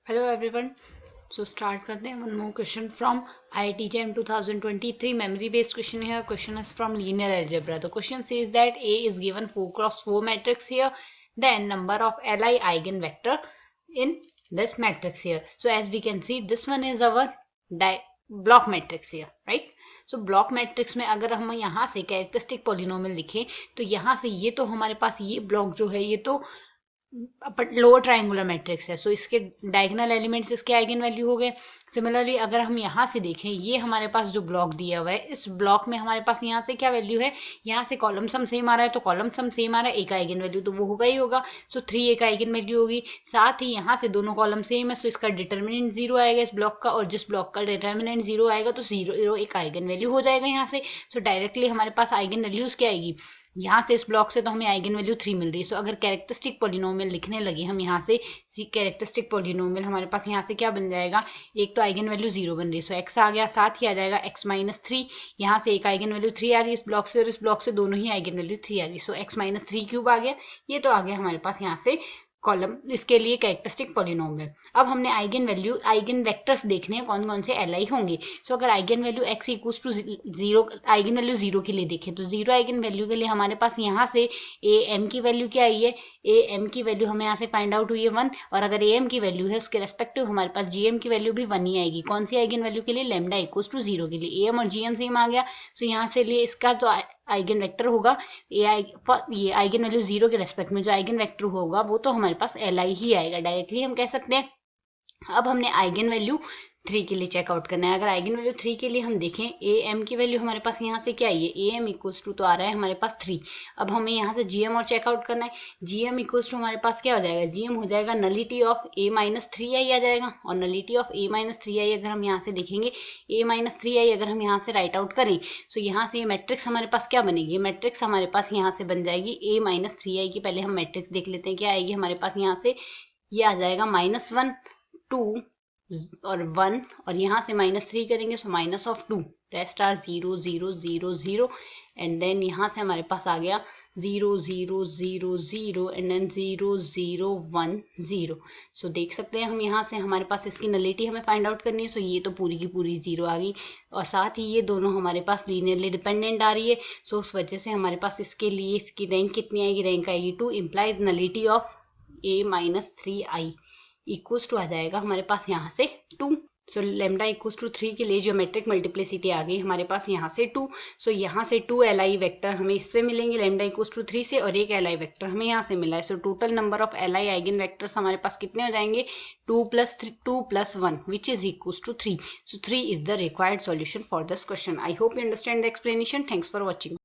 Hello everyone. So start करते हैं one more question from IIT JAM 2023 memory based question here. Question is from linear algebra. The question says that A is given 4x4 matrix here, then number of Li eigenvector in this matrix here. So as we can see, this one is our block matrix here, right? So block matrix में अगर हम यहाँ से characteristic polynomial लिखें तो यहाँ से ये तो हमारे पास ये ब्लॉक जो है ये तो लोअर ट्रायंगुलर मैट्रिक्स है, सो इसके डायगोनल एलिमेंट्स इसके आइगन वैल्यू हो गए। सिमिलरली अगर हम यहाँ से देखें, ये हमारे पास जो ब्लॉक दिया हुआ है, इस ब्लॉक में हमारे पास यहाँ से क्या वैल्यू है, यहाँ से कॉलम सम सेम आ रहा है, तो कॉलम सम सेम आ रहा है, एक आइगन वैल्यू तो वो होगा ही होगा। सो 3 एक आइगन वैल्यू होगी। साथ ही यहाँ से दोनों कॉलम सेम है, सो इसका डिटर्मिनेंट 0 आएगा इस ब्लॉक का, और जिस ब्लॉक का डिटर्मिनेंट 0 आएगा तो 0 एक आइगन वैल्यू हो जाएगा यहाँ से। सो डायरेक्टली हमारे पास आइगन वैल्यूज क्या आएगी, यहाँ से इस ब्लॉक से तो हमें आइगन वैल्यू 3 मिल रही है। सो अगर कैरेक्टरिस्टिक पॉलिनोमियल लिखने लगे हम यहाँ से, कैरेक्टरिस्टिक पॉलिनोमियल हमारे पास यहाँ से क्या बन जाएगा, एक तो आइगन वैल्यू 0 बन रही है, सो x आ गया, साथ ही आ जाएगा x माइनस 3। यहाँ से एक आइगन वैल्यू 3 आ रही है इस ब्लॉक से, और इस ब्लॉक से दोनों ही आइगन वैल्यू 3 आ रही है, सो x माइनस 3 क्यूब आ गया। ये तो आ गया हमारे पास यहाँ से कॉलम, इसके लिए कैरेक्टरिस्टिक पॉलिनोमियल। अब हमने आइगन वैल्यू, आइगन वेक्टर्स देखने हैं कौन कौन से Li होंगे। सो अगर eigen value x equals to 0, eigen value 0 के लिए देखें तो 0 आइगन वैल्यू के लिए हमारे पास यहाँ से am की वैल्यू क्या आई है, am की वैल्यू हमें यहाँ से फाइंड आउट हुई है 1, और अगर am की वैल्यू है उसके रेस्पेक्टिव हमारे पास gm की वैल्यू भी 1 ही आएगी। कौन सी आइगन वैल्यू के लिए, लैम्डा इक्वल्स टू 0 के लिए। am और gm सेम आ गया, सो यहाँ से लिए इसका जो आइगन वेक्टर होगा, ये आइगन वैल्यू 0 के रेस्पेक्ट में जो आइगन वेक्टर होगा वो तो हमारे पास Li ही आएगा, डायरेक्टली हम कह सकते हैं। अब हमने आइगन वैल्यू 3 के लिए चेकआउट करना है। अगर आइगन वैल्यू 3 के लिए हम देखें, am की वैल्यू हमारे पास यहाँ से क्या आई है, am इक्वल्स टू तो आ रहा है हमारे पास 3। अब हमें यहाँ से gm और चेकआउट करना है। gm इक्वल्स टू हमारे पास क्या हो जाएगा, gm हो जाएगा nullity of a minus 3i आ जाएगा, और nullity of a minus 3i अगर हम यहाँ से देखेंगे, a माइनस 3i अगर हम यहाँ से राइट आउट करें, सो यहाँ से ये मैट्रिक्स हमारे पास क्या बनेगी, मैट्रिक्स हमारे पास यहाँ से बन जाएगी a माइनस 3i की। पहले हम मैट्रिक्स देख लेते हैं क्या आएगी हमारे पास। यहाँ से ये आ जाएगा -1 2 और 1, और यहाँ से -3 करेंगे so minus of 2, rest are 0 0 0 0, and then यहाँ से हमारे पास आ गया 0 0 0 0 एंड देन 0 0 1 0। सो देख सकते हैं हम यहाँ से, हमारे पास इसकी नलिटी हमें फाइंड आउट करनी है। सो ये तो पूरी की पूरी 0 आ गई, और साथ ही ये दोनों हमारे पास लीनियरली डिपेंडेंट आ रही है। सो उस वजह से हमारे पास इसके लिए इसकी रैंक कितनी आएगी, रैंक आएगी 2, implies nullity of a minus 3i equals to आ जाएगा हमारे पास यहाँ से 2। सो लेमडा इक्वल्स टू 3 के लिए ज्योमेट्रिक मल्टीप्लिसिटी आ गई हमारे पास यहाँ से 2। सो यहाँ से 2 Li वेक्टर हमें इससे मिलेंगे, लेमडा इक्वल्स टू 3 से, और एक Li वेक्टर हमें यहाँ से मिला है। So total number of Li eigen vectors हमारे पास कितने हो जाएंगे, 2 + 1 which is equals to 3। So 3 is the required solution for this question. I hope you understand the explanation. Thanks for watching.